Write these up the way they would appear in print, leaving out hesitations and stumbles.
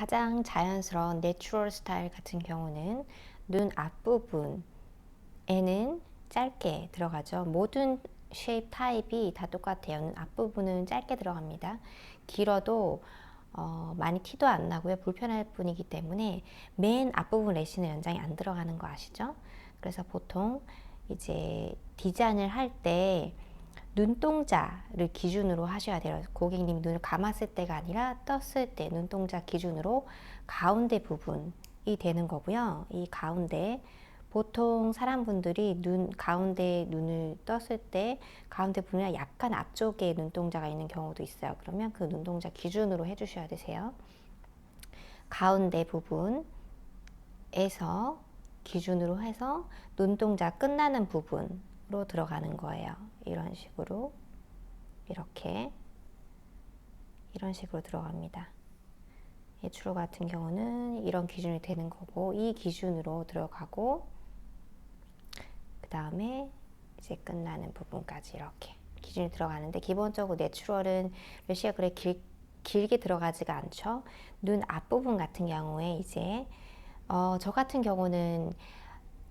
가장 자연스러운 내추럴 스타일 같은 경우는 눈 앞부분에는 짧게 들어가죠. 모든 쉐입 타입이 다 똑같아요. 눈 앞부분은 짧게 들어갑니다. 길어도 많이 티도 안 나고요. 불편할 뿐이기 때문에 맨 앞부분 레시는 연장이 안 들어가는 거 아시죠? 그래서 보통 이제 디자인을 할 때 눈동자를 기준으로 하셔야 돼요. 고객님이 눈을 감았을 때가 아니라 떴을 때 눈동자 기준으로 가운데 부분이 되는 거고요. 이 가운데 보통 사람분들이 눈 가운데 눈을 떴을 때 가운데 부분이 약간 앞쪽에 눈동자가 있는 경우도 있어요. 그러면 그 눈동자 기준으로 해주셔야 되세요. 가운데 부분에서 기준으로 해서 눈동자 끝나는 부분으로 들어가는 거예요. 이런 식으로 이렇게 이런 식으로 들어갑니다. 예추로 같은 경우는 이런 기준이 되는 거고 이 기준으로 들어가고 그 다음에 이제 끝나는 부분까지 이렇게 기준이 들어가는데 기본적으로 내추럴은 레시가 그래 길게 들어가지가 않죠. 눈 앞부분 같은 경우에 이제 저 같은 경우는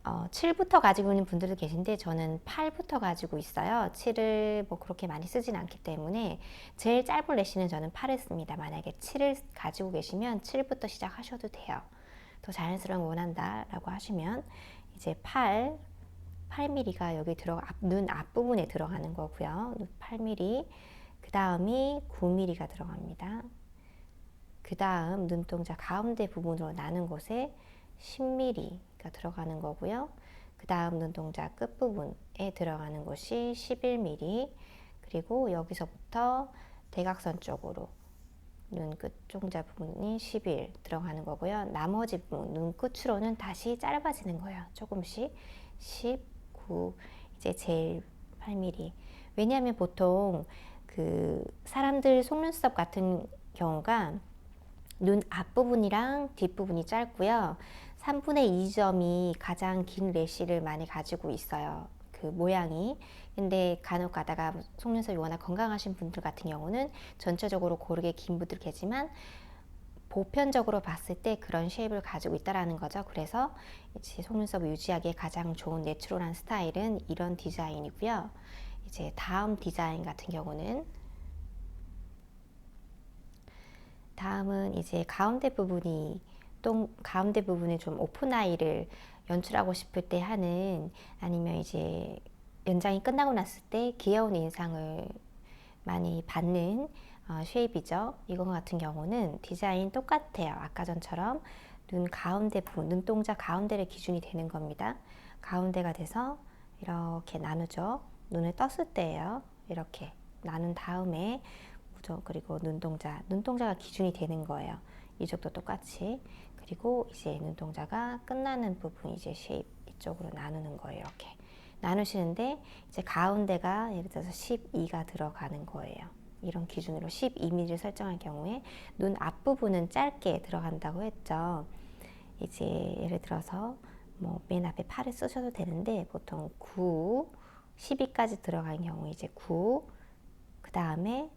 7부터 가지고 있는 분들도 계신데 저는 8부터 가지고 있어요. 7을 뭐 그렇게 많이 쓰진 않기 때문에 제일 짧은 레시는 저는 8을 씁니다. 만약에 7을 가지고 계시면 7부터 시작하셔도 돼요. 더 자연스러운 거 원한다 라고 하시면 이제 8mm가 여기 눈 앞부분에 들어가는 거고요. 8mm 그 다음이 9mm가 들어갑니다. 그 다음 눈동자 가운데 부분으로 나는 곳에 10mm가 들어가는 거고요. 그 다음 눈동자 끝부분에 들어가는 곳이 11mm 그리고 여기서부터 대각선 쪽으로 눈 끝종자 부분이 11 들어가는 거고요. 나머지 부분 눈 끝으로는 다시 짧아지는 거예요. 조금씩 19 이제 제일 8mm 왜냐하면 보통 그 사람들 속눈썹 같은 경우가 눈 앞부분이랑 뒷부분이 짧고요. 3분의 2점이 가장 긴 레시를 많이 가지고 있어요. 그 모양이. 근데 간혹 가다가 속눈썹이 워낙 건강하신 분들 같은 경우는 전체적으로 고르게 긴 분들 계지만 보편적으로 봤을 때 그런 쉐입을 가지고 있다라는 거죠. 그래서 이제 속눈썹을 유지하기에 가장 좋은 내추럴한 스타일은 이런 디자인이고요. 이제 다음 디자인 같은 경우는 다음은 이제 가운데 부분이 가운데 부분에 좀 오픈 아이를 연출하고 싶을 때 하는 아니면 이제 연장이 끝나고 났을 때 귀여운 인상을 많이 받는 쉐입이죠. 이거 같은 경우는 디자인 똑같아요. 아까 전처럼 눈 가운데 부분, 눈동자 가운데를 기준이 되는 겁니다. 가운데가 돼서 이렇게 나누죠. 눈을 떴을 때예요. 이렇게 나눈 다음에 그리고 눈동자가 기준이 되는 거예요. 이쪽도 똑같이. 그리고 이제 눈동자가 끝나는 부분 이제 쉐입 이쪽으로 나누는 거예요. 이렇게 나누시는데 이제 가운데가 예를 들어서 12가 들어가는 거예요. 이런 기준으로 12mm를 설정할 경우에 눈 앞부분은 짧게 들어간다고 했죠. 이제 예를 들어서 뭐 맨 앞에 8을 쓰셔도 되는데 보통 9, 12까지 들어간 경우 이제 9, 그 다음에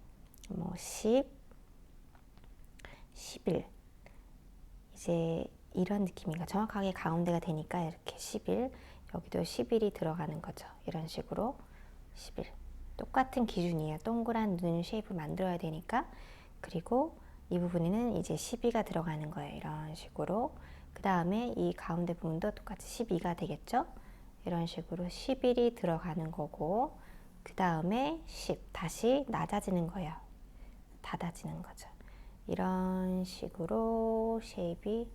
뭐 10, 11 이제 이런 느낌인가 정확하게 가운데가 되니까 이렇게 11 여기도 11이 들어가는 거죠. 이런 식으로 11 똑같은 기준이에요. 동그란 눈 쉐입을 만들어야 되니까. 그리고 이 부분에는 이제 12가 들어가는 거예요. 이런 식으로. 그 다음에 이 가운데 부분도 똑같이 12가 되겠죠. 이런 식으로 11이 들어가는 거고 그 다음에 10 다시 낮아지는 거예요. 닫아지는 거죠. 이런 식으로 쉐입이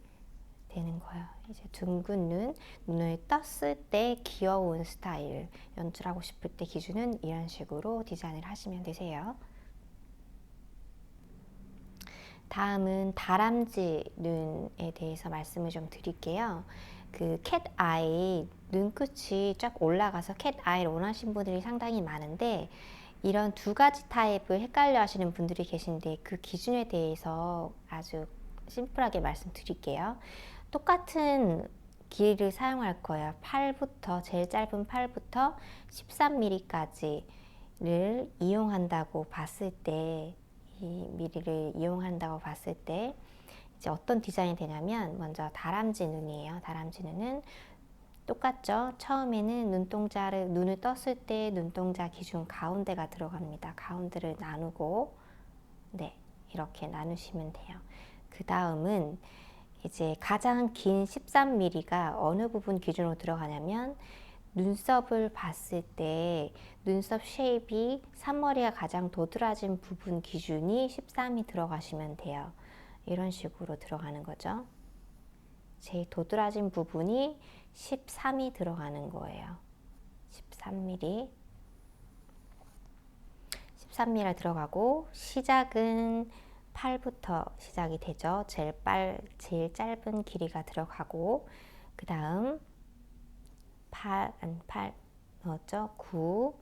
되는 거예요. 이제 둥근 눈을 떴을 때 귀여운 스타일 연출하고 싶을 때 기준은 이런 식으로 디자인을 하시면 되세요. 다음은 다람쥐 눈에 대해서 말씀을 좀 드릴게요. 그 캣 아이 눈끝이 쫙 올라가서 캣 아이를 원하시는 분들이 상당히 많은데 이런 두 가지 타입을 헷갈려 하시는 분들이 계신데 그 기준에 대해서 아주 심플하게 말씀드릴게요. 똑같은 길이를 사용할 거예요. 제일 짧은 팔부터 13mm까지를 이용한다고 봤을 때 이 미리를 이용한다고 봤을 때 이제 어떤 디자인이 되냐면 먼저 다람쥐 눈이에요. 다람쥐 눈은 똑같죠. 처음에는 눈을 떴을 때 눈동자 기준 가운데가 들어갑니다. 가운데를 나누고 네, 이렇게 나누시면 돼요. 그 다음은 이제 가장 긴 13mm가 어느 부분 기준으로 들어가냐면 눈썹을 봤을 때 눈썹 쉐입이 산머리가 가장 도드라진 부분 기준이 13이 들어가시면 돼요. 이런 식으로 들어가는 거죠. 제일 도드라진 부분이 13이 들어가는 거예요. 13mm. 13mm 들어가고 시작은 팔부터 시작이 되죠. 제일 짧은 길이가 들어가고 그 다음 8 넣었죠. 9,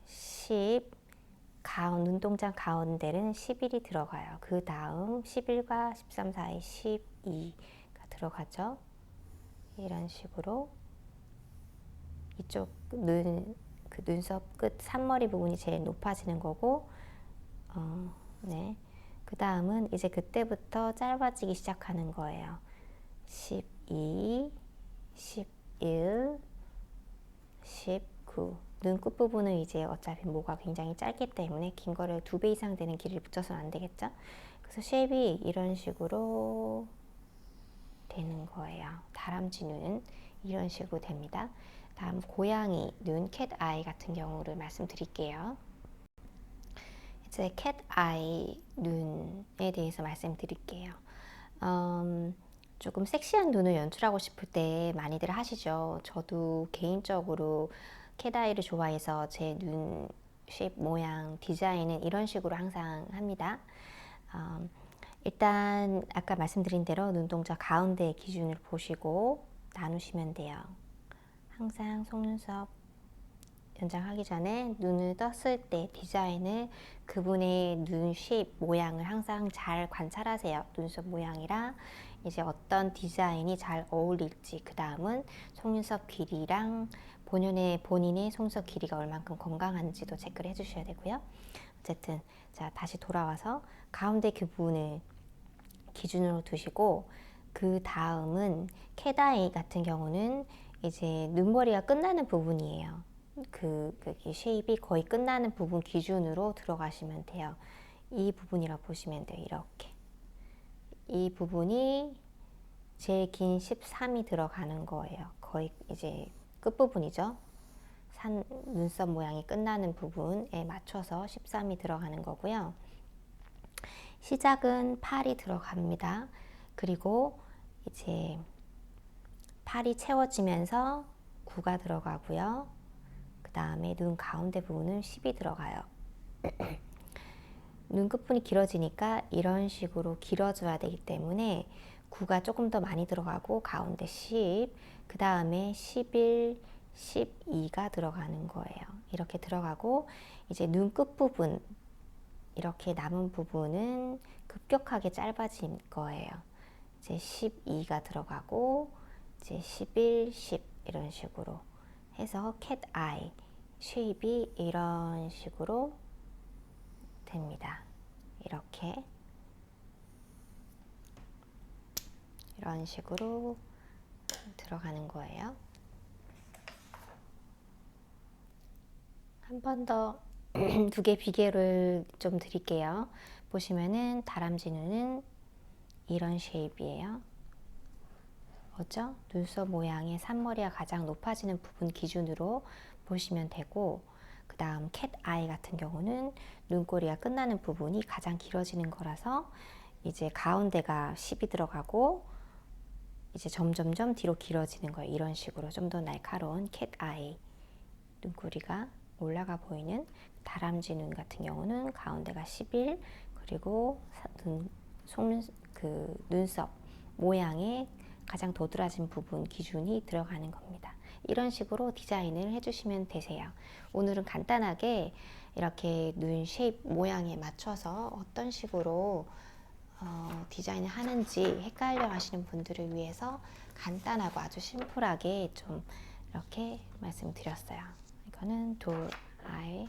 10, 눈동자 가운데는 11이 들어가요. 그 다음 11과 13 사이 12가 들어가죠. 이런 식으로 이쪽 그 눈썹 끝 산머리 부분이 제일 높아지는 거고, 네. 그 다음은 이제 그때부터 짧아지기 시작하는 거예요. 12, 11, 19. 눈 끝부분은 이제 어차피 모가 굉장히 짧기 때문에 긴 거를 2배 이상 되는 길이를 붙여서는 안 되겠죠. 그래서 쉐입이 이런 식으로 되는 거예요. 다람쥐 눈은 이런 식으로 됩니다. 다음 고양이 눈, 캣 아이 같은 경우를 말씀드릴게요. 이제 캣 아이 눈에 대해서 말씀드릴게요. 조금 섹시한 눈을 연출하고 싶을 때 많이들 하시죠. 저도 개인적으로 캣 아이를 좋아해서 제 눈 쉐입 모양 디자인은 이런 식으로 항상 합니다. 일단 아까 말씀드린 대로 눈동자 가운데 기준을 보시고 나누시면 돼요. 항상 속눈썹 연장하기 전에 눈을 떴을 때 디자인을 그분의 눈 쉐입 모양을 항상 잘 관찰하세요. 눈썹 모양이랑 이제 어떤 디자인이 잘 어울릴지, 그 다음은 속눈썹 길이랑 본인의 속눈썹 길이가 얼만큼 건강한지도 체크를 해주셔야 되고요. 어쨌든 자 다시 돌아와서 가운데 그 부분을 기준으로 두시고, 그 다음은 캣아이 같은 경우는 이제 눈머리가 끝나는 부분이에요. 그 쉐입이 거의 끝나는 부분 기준으로 들어가시면 돼요. 이 부분이라고 보시면 돼요. 이렇게 이 부분이 제일 긴 13이 들어가는 거예요. 거의 이제 끝부분이죠. 눈썹 모양이 끝나는 부분에 맞춰서 13이 들어가는 거고요. 시작은 8이 들어갑니다. 그리고 이제 8이 채워지면서 9가 들어가고요. 그 다음에 눈 가운데 부분은 10이 들어가요. 눈 끝부분이 길어지니까 이런 식으로 길어져야 되기 때문에 9가 조금 더 많이 들어가고 가운데 10, 그 다음에 11, 12가 들어가는 거예요. 이렇게 들어가고 이제 눈 끝부분 이렇게 남은 부분은 급격하게 짧아진 거예요. 이제 12가 들어가고 이제 11, 10 이런 식으로 해서 캣 아이 쉐입이 이런 식으로 됩니다. 이렇게 이런 식으로 들어가는 거예요. 한 번 더 두 개 비교를 좀 드릴게요. 보시면은 다람쥐 눈은 이런 쉐입이에요. 뭐죠? 눈썹 모양의 산머리가 가장 높아지는 부분 기준으로 보시면 되고, 그 다음 캣 아이 같은 경우는 눈꼬리가 끝나는 부분이 가장 길어지는 거라서 이제 가운데가 10이 들어가고 이제 점점점 뒤로 길어지는 거예요. 이런 식으로 좀 더 날카로운 캣 아이 눈꼬리가 올라가 보이는 다람쥐 눈 같은 경우는 가운데가 11, 그리고 눈썹 모양의 가장 도드라진 부분 기준이 들어가는 겁니다. 이런 식으로 디자인을 해주시면 되세요. 오늘은 간단하게 이렇게 눈 쉐입 모양에 맞춰서 어떤 식으로 디자인을 하는지 헷갈려 하시는 분들을 위해서 간단하고 아주 심플하게 좀 이렇게 말씀드렸어요. 이거는 돌 아이,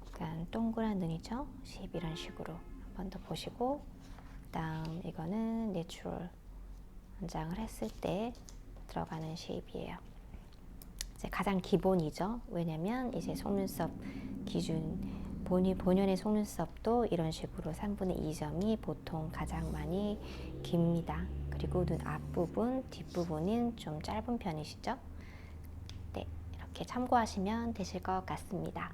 약간 동그란 눈이죠. 쉐입 이런 식으로 한 번 더 보시고, 그다음 이거는 내추럴 연장을 했을 때 들어가는 쉐입이에요. 이제 가장 기본이죠. 왜냐면 이제 속눈썹 기준 본연의 속눈썹도 이런 식으로 3분의 2점이 보통 가장 많이 깁니다. 그리고 눈 앞부분, 뒷부분은 좀 짧은 편이시죠? 네, 이렇게 참고하시면 되실 것 같습니다.